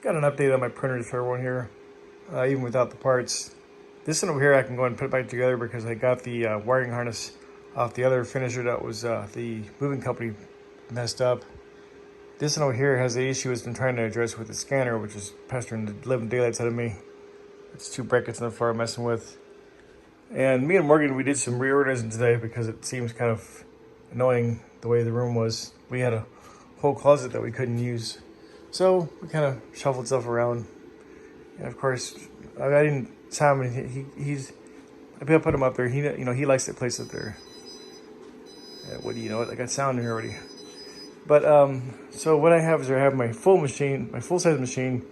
Got an update on my printer servo one here, even without the parts. This one over here I can go ahead and put it back together because I got the wiring harness off the other finisher that was the moving company messed up. This one over here has the issue it's been trying to address with the scanner, which is pestering the living daylights out of me. It's 2 brackets on the floor I'm messing with. And me and Morgan, we did some reorganizing today because it seems kind of annoying the way the room was. We had a whole closet that we couldn't use. So we kind of shuffled stuff around. And of course, I didn't sound him. He's I put him up there. He likes that place up there. What do you know? I got sound in here already. But so what I have is I have my full machine, my full size machine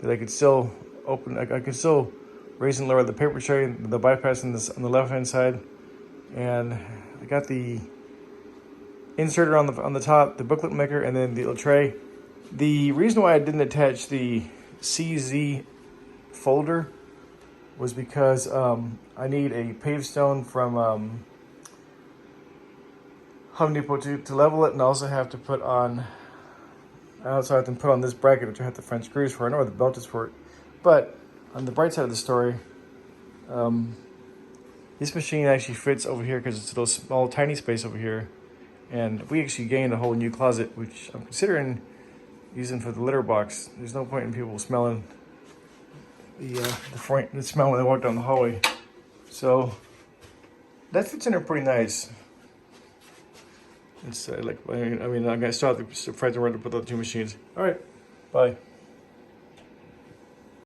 that I could still open. I could still raise and lower the paper tray, the bypass on the left hand side, and I got the inserter on the top, the booklet maker, and then the little tray. The reason why I didn't attach the CZ folder was because I need a paved stone from Home Depot to level it, and also have to put on. I also have to put on this bracket, which I have the French screws for. I know where the belt is for it, but on the bright side of the story, this machine actually fits over here because it's a little small, tiny space over here, and we actually gained a whole new closet, which I'm considering using for the litter box. There's no point in people smelling the smell when they walk down the hallway. So that fits in there pretty nice. It's I mean, I'm gonna start the surprise around to put the 2 machines. All right, bye.